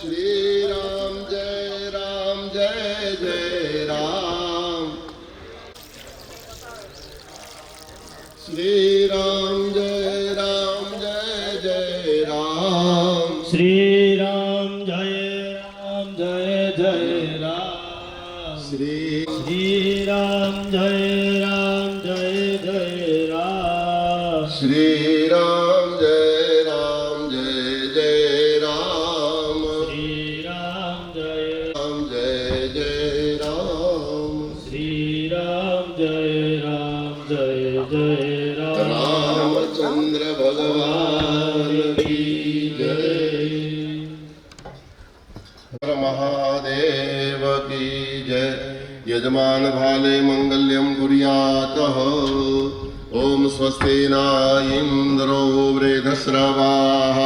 श्री राम जय जय राम। श्री राम जय जय राम। श्री राम जय जय राम। श्री राम जय जय राम। श्री राम जय जय राम। श्री राम जय जय राम। श्री राम जय जय राम। रामचंद्र भगवान की जय। महादेव की जय। यजमान भाले मंगल्यम कुर्यातः। ओम स्वस्ति न इंद्रो वृद्धश्रवाः।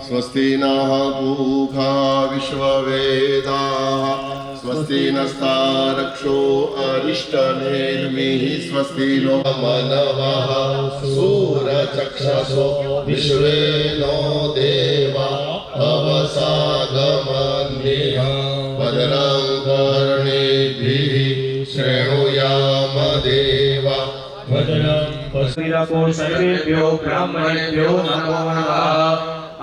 स्वस्ति नः पूषा विश्ववेदाः। स्वस्ति नस्तारक्षो अरिष्टनेमिः। स्वस्ति नो मनवः सूरचक्षसो विश्वे नो देवा अवसागमन्यः। भद्रं कर्णेभिः शृणुयाम देवा। ભદ્રં પશ્ચિરાકો સર્વેભ્યો બ્રાહ્મણેભ્યો નમો નમઃ।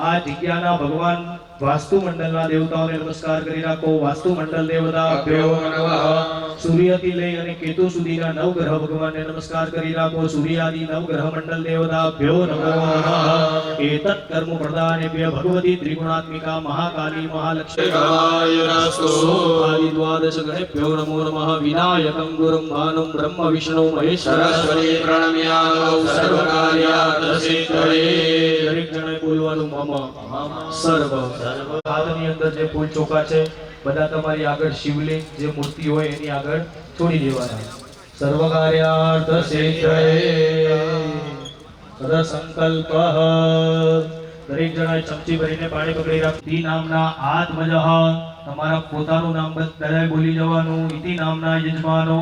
આ જગ્યાના ભગવાન વાસ્તુ મંડળના દેવતાઓને નમસ્કાર કરી રાખો। વાસ્તુ મંડળ દેવતાભ્યો નમઃ। સૂર્યથી લઈ અને કેતુ સુધીના નવ ગ્રહ ભગવાનને નમસ્કાર કરી રાખો। સૂર્યાદિ નવ ગ્રહ મંડળ દેવતાભ્યો નમો નમઃ। એતત્ કર્મ પ્રદાનેભ્ય ભગવતી ત્રિગુણાત્મિકા મહાકાલી મહાલક્ષ્મી આદિ દ્વાદશ ગણેભ્યો નમો નમઃ। વિનાયકં ગુરું ભાનું બ્રહ્મ વિષ્ણુ મહેશ્વરી પ્રણમ્યામૌ સર્વકાર્યાર્થ સિદ્ધયે। દરેક જણે બોલવાનું મમ સર્વ। હાથની અંદર જે ફૂલ ચોખા છે બધા તમારી આગળ શિવલિંગ જે મૂર્તિ હોય એની આગળ છોડી દેવાના। સર્વ કાર્યાર્થ સિદ્ધયે તદ સંકલ્પ। દરેક જણાએ ચમચી ભરીને પાણી પકડી રાખી। નામના આત્મજઃ તમારા પોતાનું નામ બધાએ બોલી જવાનું। ઇતિ નામના યજમાનો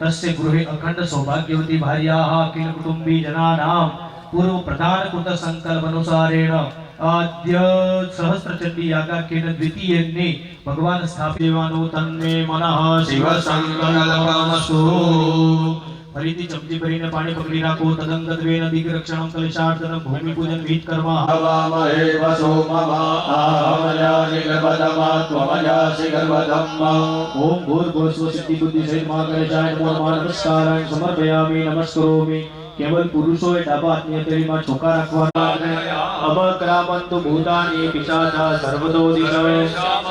તસ્ય ગૃહે અખંડ સૌભાગ્યવતી ભાર્યાઃ અખિલ કુટુંબી જનાનામ પૂર્વ પ્રધાન કૃત સંકલ્પ અનુસારેણ આદ્ય સહસ્ત્રચંડી યાગાખ્યેન દ્વિતીયને ભગવાન સ્થાપી દેવાનું। તન્મે મનઃ શિવ સંકલ્પમસ્તુ। ફરીથી ચમચી ભરીને પાણી પકડી રાખો। તદંગત્વેન દિગ્રક્ષણમ કલેશાર્થનમ ભૂમિ પૂજન વિહિત કર્મ। હવામહે વસો મમ આમયાનિ ગર્ભધમા ત્વમયાસી ગર્ભધમ્મ। ઓમ ભૂર્ભુવસ્વ સિદ્ધિ બુદ્ધિ સહિત મહાગણેશાય નમો નમઃ। નમસ્કારાય સમર્પયામિ નમસ્કરોમિ। કેવલ પુરુષોએ ડાબા હાથની હથેળીમાં ચોખા રાખવાના। અવક્રામંતુ ભૂતાનિ પિશાચા સર્વતો દિશવે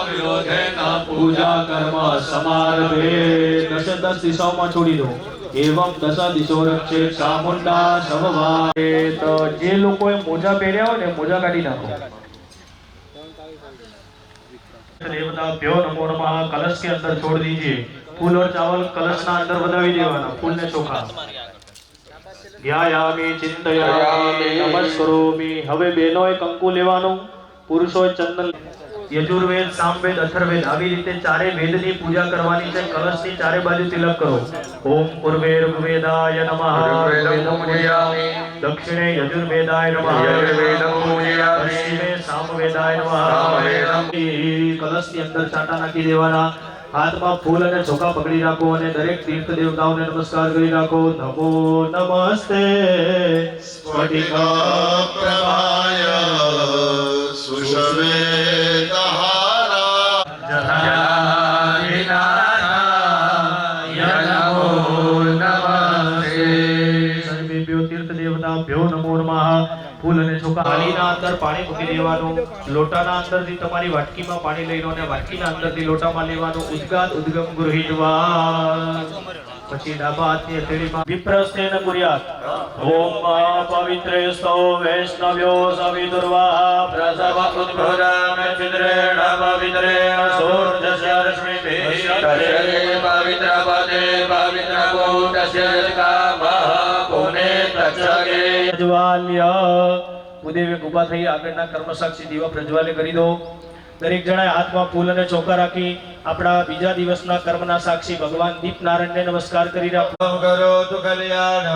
વિરોધેન પૂજા કર્મ સમારભે। દસે 10 દિશાઓમાં છોડી દો। એવમ દશા દિશો રક્ષે ચામુંડા સવવારે। તો જે લોકોએ મોજા પહેર્યા હોય ને મોજા કાઢી નાખો। देवताभ्यो नमो नमः। कलश के अंदर छोड़ दीजिए। फूल और चावल कलश ना अंदर बदावी देवाना। फूल ने चोखा ध्यायामि चिंतयामि नमस्करोमि। હવે બહેનોએ કંકુ લેવાનું, પુરુષોએ ચંદન। યજુર્વેદ સામવેદ અથર્વેદ આવી રીતે ચારે વેદની પૂજા કરવાની છે। કલશની ચારે બાજુ તિલક કરો। ઓમ પૂર્વે ઋગ્વેદાય નમઃ દક્ષિણે યજુર્વેદાય નમઃ પશ્ચિમે સામવેદાય નમઃ। કલશની અંદર ચાટા નાખી દેવાના। હાથમાં ફૂલ અને ચોખા પકડી રાખો અને દરેક તીર્થ દેવતાઓને નમસ્કાર કરી રાખો। નમો નમસ્તે સ્ફટિકાપ્રભાય સુષવેદહારા જલાધિનાથાય નમો નમસ્તે। સર્વેભ્યો તીર્થ દેવતાભ્યો નમો નમઃ। ફૂલ અને ચોખા થાળીના અંદર પાણી મૂકી દેવાનું। લોટાના અંદરથી તમારી વાટકીમાં પાણી લઈ લો અને વાટકીના અંદરથી લોટામાં લેવાનું। ઉદ્ગાત ઉદ્ગમ ગૃહીત્વા। પછી ડાબા હાથની હથેળીમાં વિપ્રસ્થેન કુર્યાત। ઓમ પવિત્રેસ્તો વૈષ્ણવ્યો સવિદુર્વાહ પ્રસવ ઉદ્ભુરામ ચિદ્રેણ પવિત્રેણ સૂર્યસ્ય રશ્મિભિઃ તસ્ય પવિત્ર પદે પવિત્ર કૂટસ્ય કામઃ પુને તક્ષકે। પ્રજ્વાલ્ય ભૂદેવે ઉભા થઈ આગળના કર્મસાક્ષી દીવા પ્રજ્વાલ્ય કરી દો। દરેક જણાએ હાથમાં ફૂલ અને ચોખા રાખી આપણા બીજા દિવસના કર્મના સાક્ષી ભગવાન દીપનારાયણને નમસ્કાર કરી રાખો। કરોતુ કલ્યાણ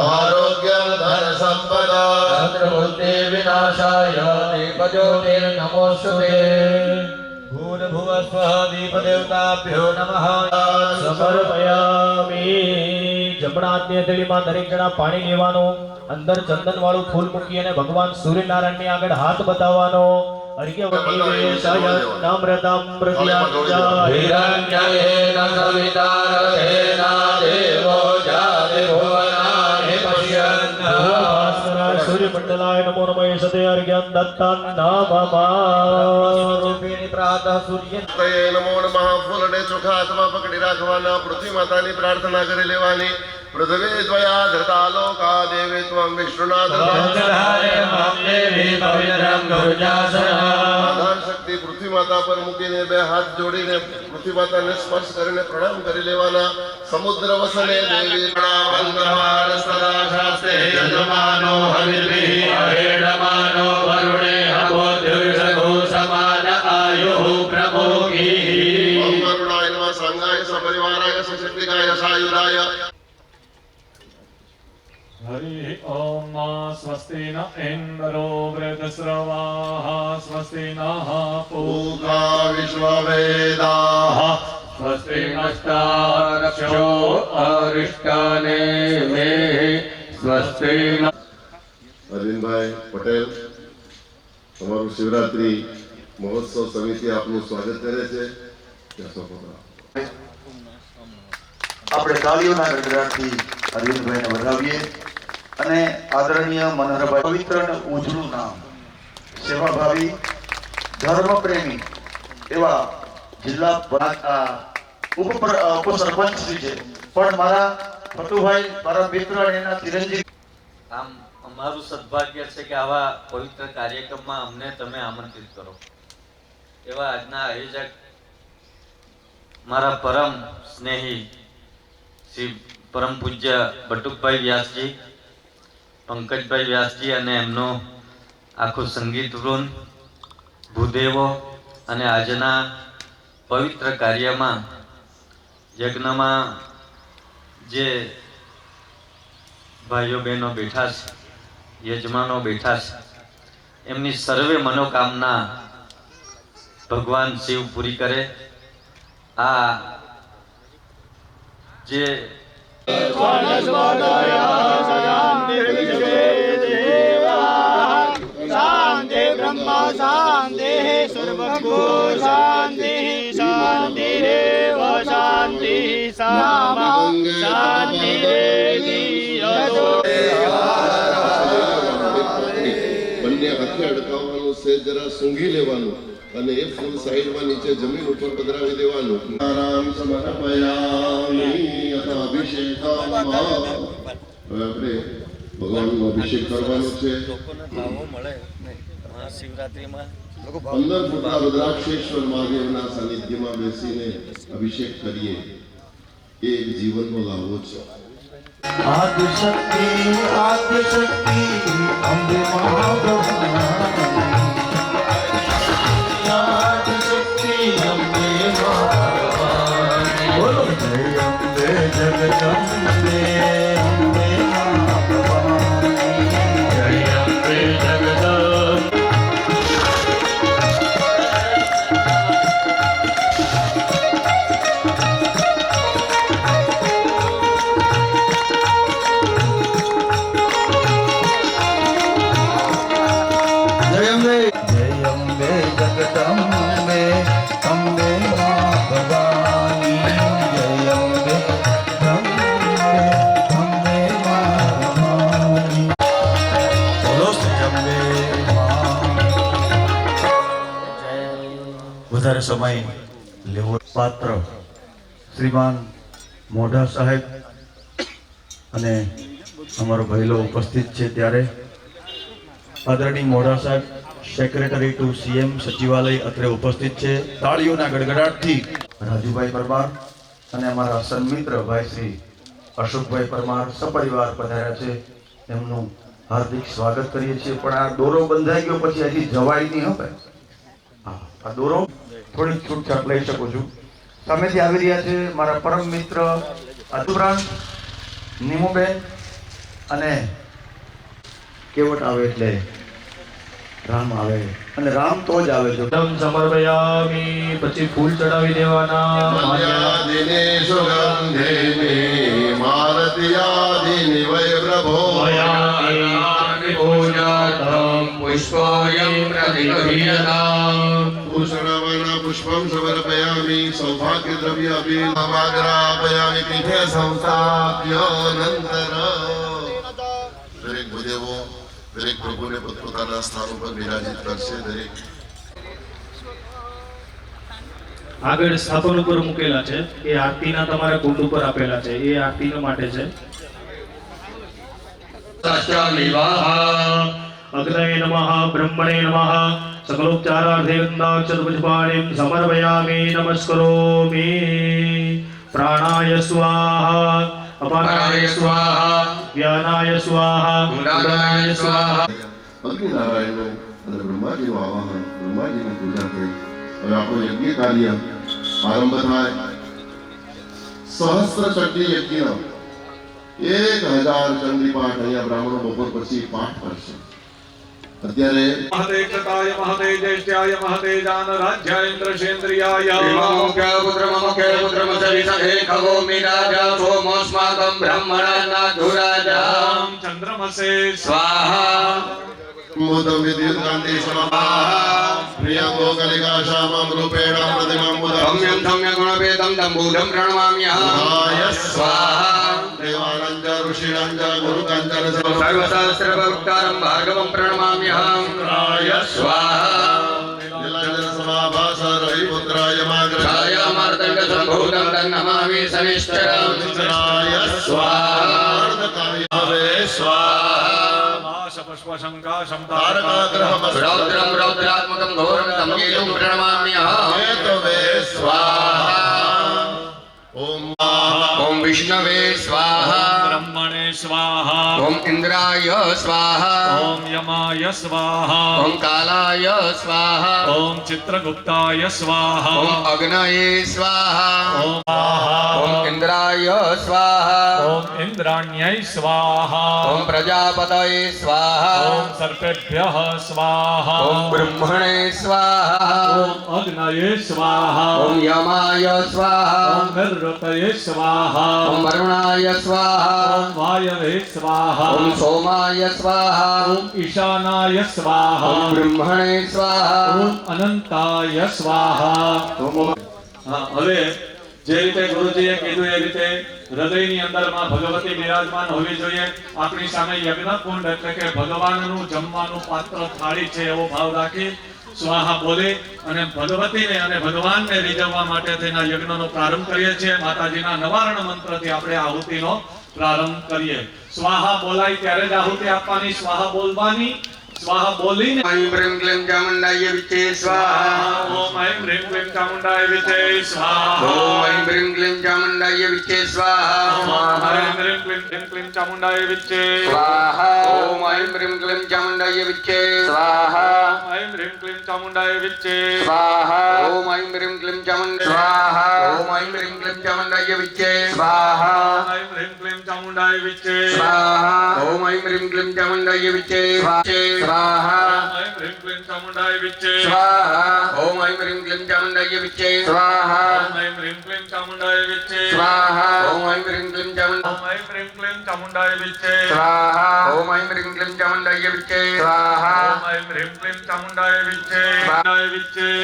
આરોગ્ય ધન સંપદા શત્રુબુદ્ધિ વિનાશાય દીપજ્યોતિર્નમોસ્તુતે। ભૂર્ભુવસ્વઃ દીપદેવતાભ્યો નમઃ. સમર્પયામિ. જમણા હાથની હથેળીમાં દરેક જણા પાણી લેવાનું, અંદર ચંદન વાળું ફૂલ મૂકી અને ભગવાન સૂર્યનારાયણની આગળ હાથ બતાવવાનો. અર્ઘ્યવનિવેશયન્નમૃતં પ્રત્યક્ષ હિરણ્યયેન સવિતારથેન દેવો જાતે ભુવનાનિ પશ્યન્. સૂર્યમંડલાય નમો નમઃ સતે અર્ઘ્યં દત્તં નમઃ. રૂપિણી પ્રાતઃ સૂર્ય તે નમો નમઃ. ફૂલને ચોખા હાથમાં પકડી રાખવાના. પૃથ્વી માતાની પ્રાર્થના કરી લેવાની. પૃથ્વી ત્વયા ધૃતા લોકા દેવી ત્વં વિષ્ણુનાથ. વંશધારે માં દેવી પવિત્રં ગુરુજાસનઃ. આધાર શક્તિ પૃથ્વી માતા પર મૂકીને બે હાથ જોડીને પૃથ્વી માતાને સ્પર્શ કરીને પ્રણામ કરી લેવાના. સમુદ્ર વસને દેવી પ્રણામ સદા શાસ્ત્રે યજમાનો હવિર્ભિઃ અહેડમાનો વરુણે અબોધ્યુષગો સમાન આયુઃ પ્રમોગીઃ. ઓમ કરુણાય નમઃ. સાંગાય સપરિવારાય સશક્તિકાય સાયુધાય. हरि ओम स्वस्ति न इन्द्रो वृद्धस्रवाः स्वस्ति नः पूषा પૂજા વિશ્વવેદાઃ. સ્વસ્તિ નસ્તારક્ષો અરિષ્ટાને મે સ્વસ્તિ અરવિંદભાઈ પટેલ, તમારું શિવરાત્રી મહોત્સવ સમિતિ આપનું સ્વાગત કરે છે. આપણે તાળીઓના ગડગડાટથી અરવિંદભાઈને વધાવીએ અને આદરણીય મનોહરભાઈ પવિત્ર અને ઉજળું નામ, સેવાભાવી, ધર્મપ્રેમી એવા જિલ્લા ઉપસરપંચ શ્રી છે, પણ મારા ફતુભાઈ, મારા મિત્ર અને એના ચિરંજીવી. આમ અમારું સદભાગ્ય છે કે આવા પવિત્ર કાર્યક્રમમાં અમને તમે આમંત્રિત કરો. એવા આજના આયોજક મારા પરમ સ્નેહી શ્રી પરમ પૂજ્ય બટુકભાઈ વ્યાસજી, પંકજભાઈ વ્યાસજી અને એમનું આખું સંગીત વૃંદ, ભૂદેવો અને આજના પવિત્ર કાર્યમાં યજ્ઞમાં જે ભાઈઓ બહેનો બેઠા છે, યજમાનો બેઠા છે, એમની સર્વે મનોકામના ભગવાન શિવ પૂરી કરે. આ જે શાંતિ બ્રહ્મ શાંતિ સર્વગો શાંતિ શાંતિરેવ શાંતિ સામા શાંતિરેવી બંને હાથે અડકાવવાનું છે, જરા સૂંઘી લેવાનું અને એ ફૂલ સાઈડમાં નીચે જમીન ઉપર પધરાવી દેવાનું. આરામ સમર્પયામિ અભિષેકામ. હવે આપણે ભગવાનનો અભિષેક કરવાનો છે. 15 ફૂટના રુદ્રાક્ષેશ્વર મહાદેવના સાનિધ્યમાં બેસીને અભિષેક કરીએ. એ એક જીવનનો લાવો છે. આદિશક્તિ અંબે આદિશક્તિ અંબે બોલો જય અંબે જગદંબે અંબે જય અંબે જગદંબ. જય અંબે જગદંબે અંબે મા ભવાની જય અંબે અંબે અંબે મા ભવાની બોલો શ્રી અંબે વધારે સમય લેવો પાત્ર શ્રીમાન મોઢા સાહેબ અને અમારો ભાઈલો ઉપસ્થિત છે, ત્યારે આદરણીય મોઢા સાહેબ સેક્રેટરી ટુ સીએમ સચિવાલય અત્રે ઉપસ્થિત છે. તાળીઓના ગડગડાટથી રાજુભાઈ પરમાર અને અમારા સન્મિત્ર ભાઈ શ્રી અશોકભાઈ પરમાર સપરિવાર પધાર્યા છે. એમનું હાર્દિક સ્વાગત કરીએ છીએ. પણ આ દોરો બંધાઈ ગયો પછી હજી જવાય નહીં હવે. આ દોરો થોડી છૂટછાટ લઈ શકું છું. સામેથી આવી રહ્યા છે મારા પરમ મિત્ર અતુરાન નીમુબેન, અને કેવટ આવે એટલે રામ આવે અને રામ તો જ આવે જો ધમ સમર્પયામિ. પછી ફૂલ ચડાવી દેવાના. મલ્યાદિને સુગંધિને માલત્યાદિને વૈ પ્રભો મયામિ પૂજાતં પુષ્પોયં પ્રતિગૃહ્યતામ. ભૂષણવન પુષ્પમ સમર્પયામિ સૌભાગ્ય દ્રવ્યાભિ નવાગ્રાપયામિ પીઠે સંસ્થાપ્યાનંતર. દરેક ભૂદેવો દરેક પ્રભુને પોતપોતાના સ્થાન ઉપર બિરાજિત કરશે. દરેક આગળ સ્થાપન ઉપર મૂકેલા છે એ આરતીના તમારા કુંડ ઉપર આપેલા છે. એ આરતીના માટે છે. સસ્યમિવાહ અગ્નये નમઃ બ્રહ્મણે નમઃ સકલોપચારાર્થે ગંધાક્ષરપુષ્પાણિં સમર્પયામિ નમસ્કરોમિ. પ્રાણાય સ્વાહા અપાનાય સ્વાહા વ્યાનાય સ્વાહા ઉદાનાય સ્વાહા. અગ્નિનારાયણનું અને બ્રહ્માજીનું આવાહન, બ્રહ્માજીની પૂજા થઈ. હવે આપણો યજ્ઞ કાર્ય આરંભ થાય. સહસ્ત્ર ચંડી યજ્ઞ 1000 ચંડી પાઠ અહીંયા બ્રાહ્મણો બપોર પછી પાઠ કરશે. અત્યારે महते कृताय महते ज्येष्ठाय महते जानराज्याय इन्द्रसेन्द्रियाय मुख्य पुत्र एकगो मिराजा सोमोऽस्माकं ब्रह्मणानाधुराजा चन्द्रमसे स्वाहा मोदं विद्युत्कान्ति समाः प्रियं गोकलिका श्यामं रूपेण प्रतिमां सम्यं सम्यगुणभेदं दम्बूढं प्रणमाम्यहं स्वाहा देवानञ्च ऋषीणाञ्च गुरुकाञ्चन सर्वशास्त्रभक्तारं भार्गवं प्रणमाम्यहं स्वाहा नीलाञ्जनसमाभासरविपुत्राय छायामार्तण्डसम्भूतं तन्नमामि शनिश्चरं स्वाहा पुष्पशङ्काशं रौद्रं रौद्रात्मकं घोरं तं केतुं प्रणमाम्यहं स्वाहा ॐ विष्णवे स्वाहा ब्रह्मणे स्वाहा ॐ इन्द्राय स्वाहा ॐ यमाय स्वाहा ॐ कालाय स्वाहा ॐ चित्रगुप्ताय स्वाहा ॐ अग्नये स्वाहा ॐ ॐ इन्द्राय स्वाहा ॐ इन्द्राण्यै स्वाहा ॐ प्रजापतये स्वाहा ॐ सर्पेभ्यः स्वाहा ॐ ब्रह्मणे स्वाहा ॐ अग्नये स्वाहा ॐ यमाय स्वाहा ॐ निरृतये स्वाहा ॐ वरुणाय स्वाहा ॐ वायवे स्वाहा ॐ सोमाय स्वाहा ॐ ईशानाय स्वाहा ॐ ब्रह्मणे स्वाहा ॐ अनंताय स्वाहा. હવે જે રીતે ગુરુજીએ કીધું એ રીતે હૃદયની અંદરમાં ભગવતી બિરાજમાન હોવી જોઈએ. આપણી સામે યજ્ઞકુંડ એટલે કે ભગવાનનું જમવાનું પાત્ર થાળી છે એવો ભાવ રાખી સ્વાહા બોલી અને ભગવતીને અને ભગવાનને રીઝવવા માટે તેના યજ્ઞનો પ્રારંભ કરીએ છીએ. માતાજીના નવારણ મંત્રથી આપણે આહુતિનો પ્રારંભ કરીએ. સ્વાહા બોલાય ત્યારે જ આહુતિ આપવાની, સ્વાહા બોલવાની. સ્વાહા બોલીને ऐं ब्रीं क्लीं चामुण्डाय विचे स्वाहा ઓમ ऐं ह्रीं क्लीं चामुण्डाय विचे स्वाहा. ॐ ऐं ब्रीं क्लीं चामुण्डाय विचे स्वाहा ओम ऐं ह्रीं क्लीं चामुण्डाय विचे स्वाहा ॐ ऐं ब्रीं क्लीं चामुण्डाय विचे स्वाहा ओम ऐं ह्रीं क्लीं चामुण्डाय विचे स्वाहा ॐ ऐं ब्रीं क्लीं चामुण्डाय स्वाहा ॐ ऐं ब्रीं क्लीं चामुण्डाय विचे स्वाहा ओम ऐं ह्रीं क्लीं चामुण्डाय विचे स्वाहा ॐ ऐं ब्रीं क्लीं चामुण्डाय विचे स्वाहा ओम ऐं ह्रीं क्लीं चामुण्डाय विचे स्वाहा ॐ ऐं ब्रीं क्लीं चामुण्डाय विचे स्वाहा ओम ऐं ह्रीं क्लीं चामुण्डाय विचे स्वाहा ॐ ऐं ब्रीं क्लीं चामुण्डाय ओम ऐं ह्रीं क्लीं चामुण्डाय विचे स्वाहा ॐ ऐं ब्रीं क्लीं चामुण्डाय विचे स्वाहा ओम ऐं ह्रीं क्लीं चामुण्डाय विचे विचे स्वाहा ॐ ऐं ब्रीं क्लीं चामुण्डाय विचे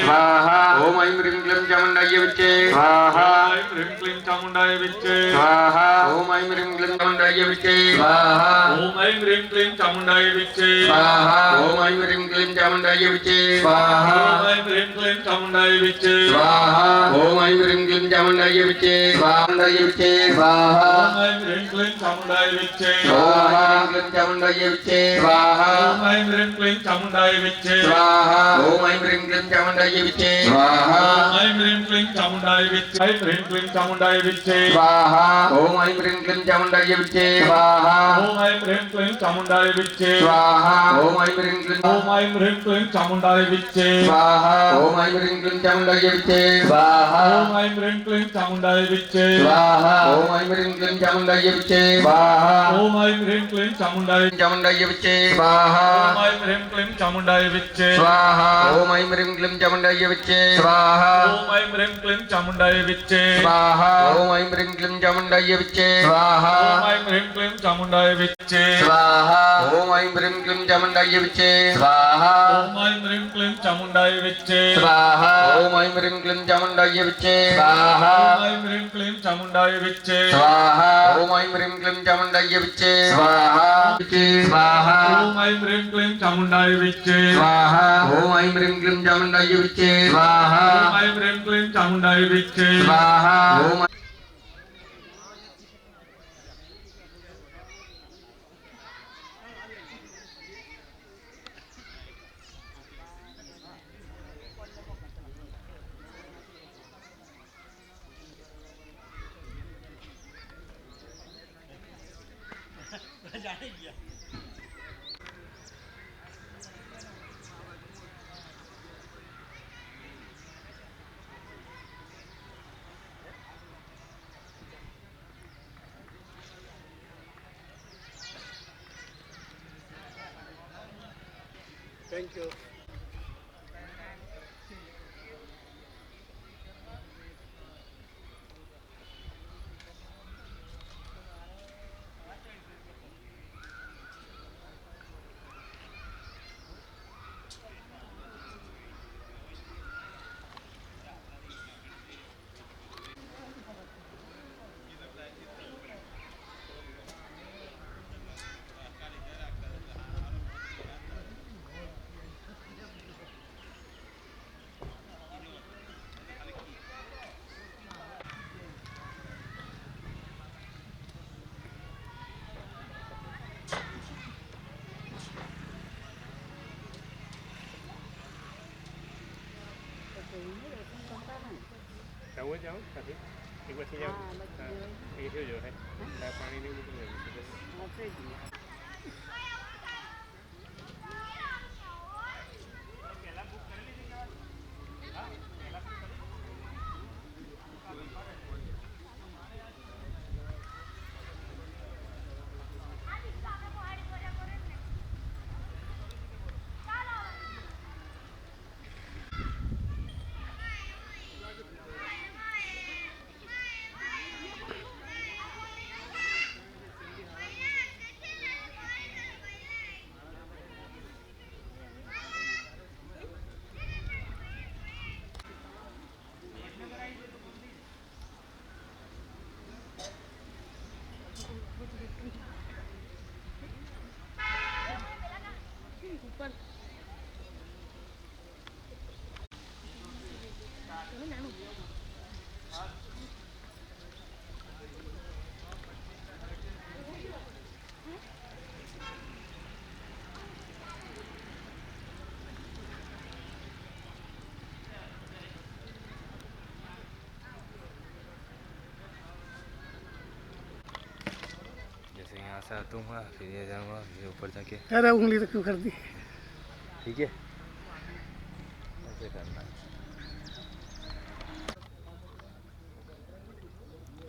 स्वाहा ओम ऐं ह्रीं क्लीं चामुण्डाय विचे स्वाहा ॐ ऐं ब्रीं क्लीं चामुण्डाय विचे स्वाहा ओम ऐं ह्रीं क्लीं चामुण्डाय विचे स्वाहा ॐ ऐं ब्रीं क्लीं चामुण्डाय विचे स्वाहा ओम ऐं ह्रीं क्लीं चामुण्डाय विचे स्वाहा ॐ ऐं ब्रीं क्लीं चामुण्डाय विचे स्वाहा विचे स्वाहा ओम ऐं ह्रीं क्लीं चामुण्डाय विचे स्वाहा क्लीं चामुण्डाय विचे स्वाहा ओम ऐं ह्रीं क्लीं चामुण्डाय विचे स्वाहा ओम ऐं ह्रीं क्लीं चामुण्डायै विच्चे स्वाहा ऐं ह्रीं क्लीं चामुण्डाय विच्चे ऐं ह्रीं क्लीं चामुण्डाय विच्चे स्वाहा ओम ऐं ह्रीं क्लीं चामुण्डायै विच्चे स्वाहा ओम ऐं ह्रीं क्लीं चामुण्डाय विच्चे स्वाहा ओम ऐं ह्रीं क्लीं ओम ऐं ह्रीं क्लीं चामुण्डाय विच्चे स्वाहा ओम ऐं ह्रीं क्लीं चामुण्डायै विच्चे स्वाहा ओम ऐं ह्रीं क्लीं चामुण्डाय विच्चे स्वाहा ओम ऐं ह्रीं क्लीं चामुण्डायै विच्चे स्वाहा ओम ऐं ह्रीं क्लीं चामुण्डाय चामुण्डायै विच्चे स्वाहा ओम ऐं ह्रीं क्लीं चामुण्डाय विच्चे स्वाहा ओम ऐं ह्रीं क्लीं चामुण्डायै विच्चे स्वाहा ओम ऐं ह्रीं क्लीं चामुण्डाय विच्चे स्वाहा ओम ऐं ह्रीं क्लीं चामुण्डायै विच्चे स्वाहा ओम ऐं ह्रीं क्लीं चामुण्डाय विच्चे स्वाहा ओम ऐं ह्रीं क्लीं चामुण्डायै विच्चे स्वाहा ओम ऐं ह्रीं क्लीं चामुण्डाय विच्चे स्वाहा ओम ऐं ह्रीं क्लीं चामुण्डायै विच्चे स्वाहा ओम ऐं ह्रीं क्लीं चामुण्डाय विच्चे स्वाहा ओम ऐं ह्रीं क्लीं चामुण्डायै विच्चे स्वाहा स्वाहा ओम ऐं ह्रीं क्लीं चामुण्डाय विच्चे स्वाहा ओम ऐं ह्रीं क्लीं चामुण्डायै विच्चे स्वाहा ओम ऐं ह्रीं क्लीं चामुण्डाय विच्चे स्वाहा ओम Đâu có cháu, cần thiết. Đi qua xe nhau. Đi theo dựa hay. Là con đi đi người. यहाँ से आऊँगा फिर ये जाऊँगा फिर ऊपर जाके। अरे उंगली तो क्यों कर दी? ठीक है, ऐसे करना है।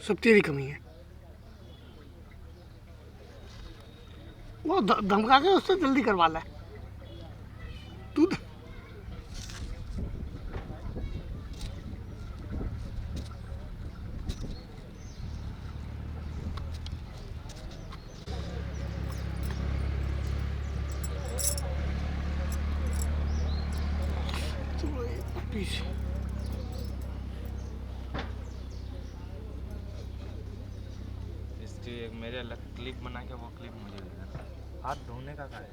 सब तेरी कमी है। वो धमका के उससे जल्दी करवा ले तू। पीछे इसकी एक मेरे अलग क्लिप बना के वो क्लिप मुझे दे देना। हाथ धोने का है।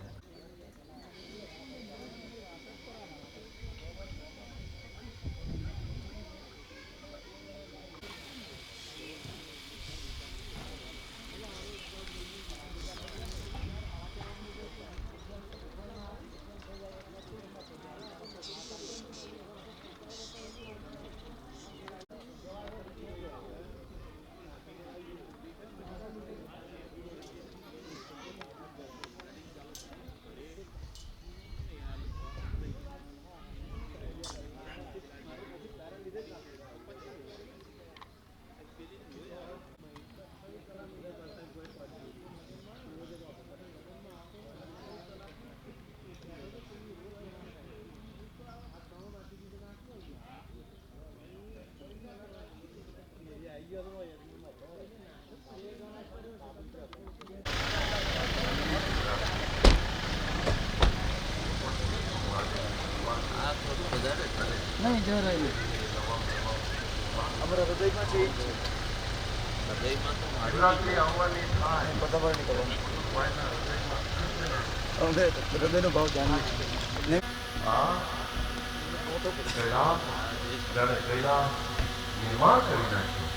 નિર્માણ કરી નાખ્યું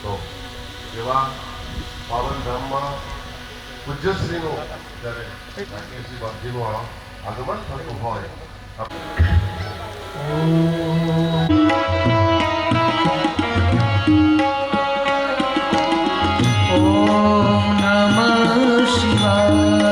તો એવા પાવન ધામમાં પૂજ્યશ્રીનું જ્યારે રાકેશજી બાપજીનું આગમન થતું હોય ઓમ નમઃ શિવાય.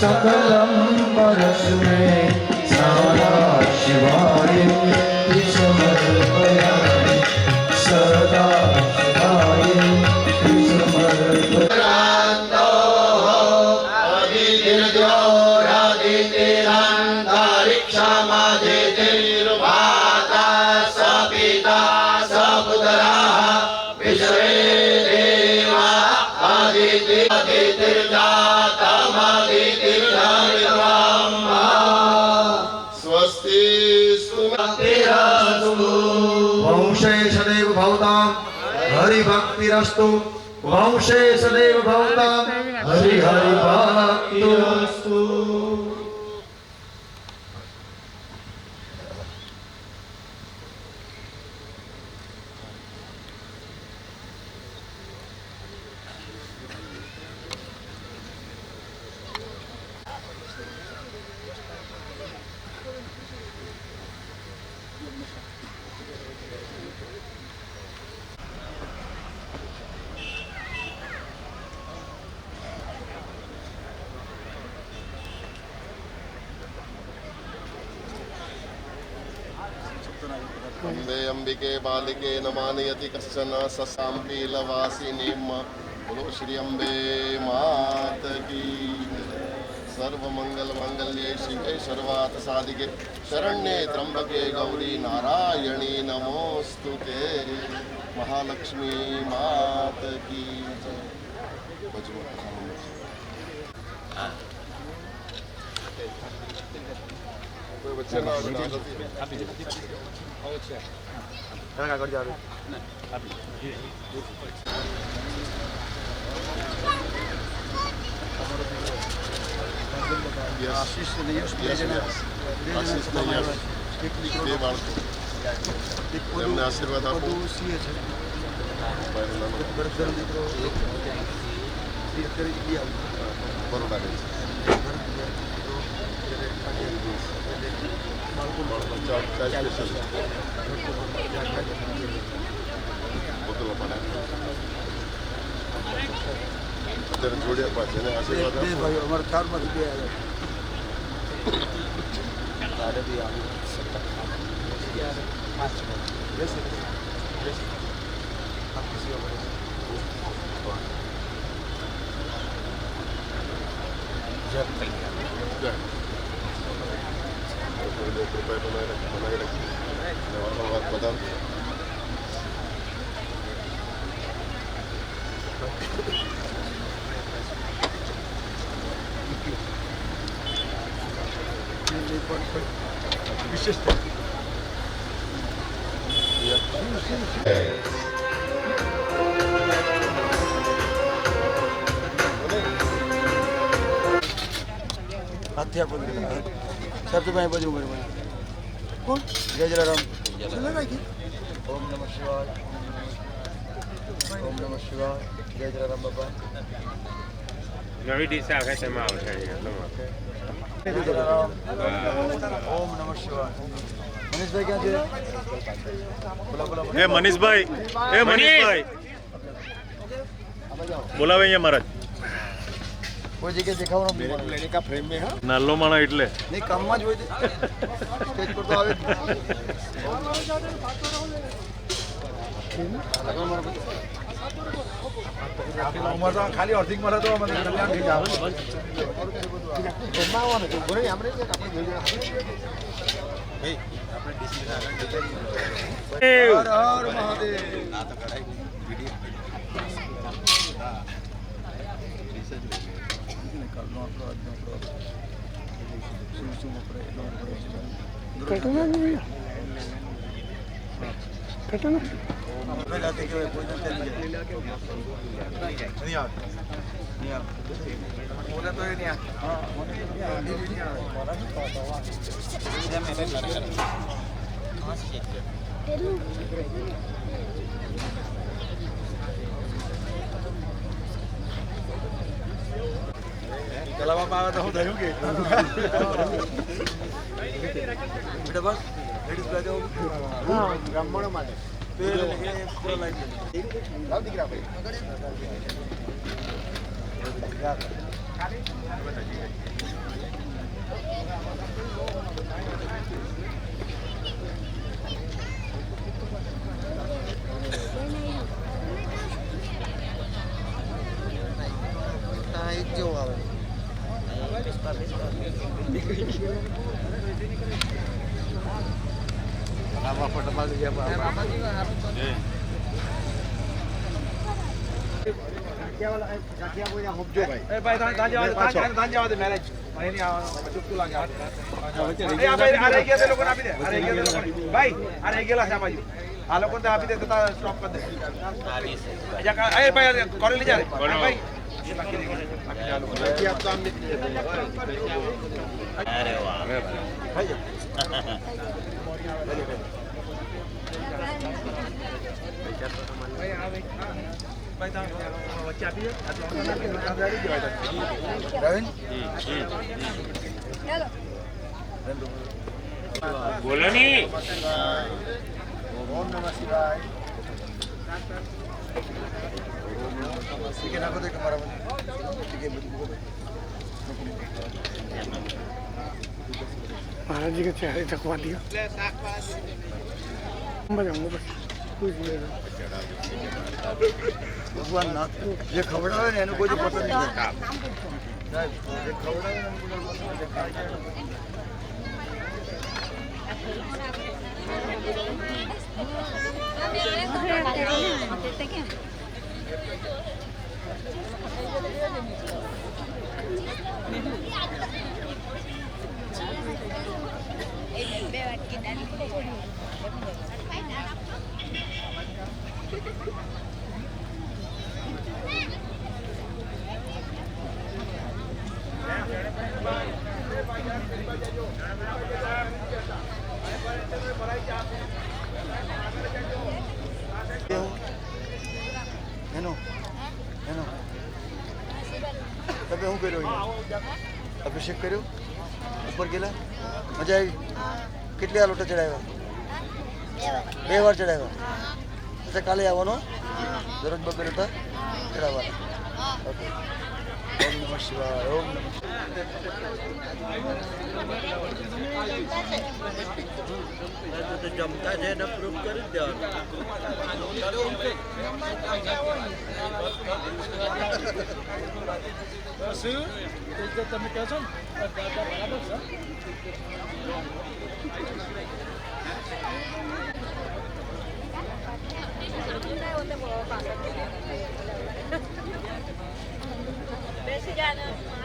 सकलम परस्मै सदा शिवाय समर्पयामि सदा शिवाय समर्पयामि। वंशे सदैव भवतां हरिभक्तिरस्तु वंशे सदैव भवतां हरिभक्तिरस्तु। वन्दे अंबिके बालिके नमानयति कश्चन ससाम्पीलवासिनीं बोलो श्री अम्बे मात की। सर्वमंगल मांगल्ये शिवे सर्वार्थ साधिके शरण्ये त्र्यंबके गौरी नारायणी नमोस्तुते। महालक्ष्मी मात की जय। कोई बच्चे ना આશીષ ને યશ બે બાળકો એમને આશીર્વાદ આપો. બરોડા રહે છે. અત્યારે જોડ્યા પાછળ એને આશીર્વાદ આપો. અમારા કારમાંથી બે આવ્યા કૃપા બનાવી રાખી વાત બધા વિશેષતા હાથથી આપો સર તો ભાઈ બાજુ ઉમેર કોણ જય જલારામ ઓમ નમઃ શિવાય ઓમ નમઃ શિવાય જય જલારામ બાપા નવી દિશા આવે છે એમાં આવશે એટલામાં જય જલારામ ઓમ નમઃ શિવાય મનીષભાઈ ક્યાં છે બોલા બોલા એ મનીષભાઈ બોલાવે અહીંયા મહારાજ કોઈ જગ્યાએ દેખાવાનો નાલ્લો માણા એટલે નહીં કામમાં જ હોય છે સ્ટેજ પર તો આવે જ ખાલી અર્ધિક મળે તો કલ્યાણ થઈ જાય હર હર મહાદેવ कटना नहीं कटना કલામાં આવે તો હું થયું કે બેટા બસ લેડીઝ બેઠો હા બ્રાહ્મણો માટે દીકરા ભાઈ એક જેવો આવે આ લોકો આપી દે સ્ટોપ કરી દે કરી લીધા ભાઈ અરે વાહ બોલો ની ઓમ નમઃ શિવાય નાખો તો તમારા महाराज जी के चेहरे चकवा दिया बजाऊंगा बस कुछ नहीं ભગવાન ના જે ખવડાવે ને એનું કોઈ પસંદ નહીં કરતા સાહેબ જે ખવડાવે ને એનું કોઈ પસંદ તમે શું કર્યું અભિષેક કર્યો ઉપર ગયેલા મજા આવી કેટલી આ લોટા ચડાવ્યા 2 વાર ચડાવ્યા અચ્છા કાલે આવવાનો દરરોજ બપોરે ચડાવવાના ઓકે ઓમ નમઃ શિવાય ઓમ નમઃ જમતા છે એને પ્રૂફ કરી જ દેવાનું તમે કહો છો ને બરાબર છે બેસી જાય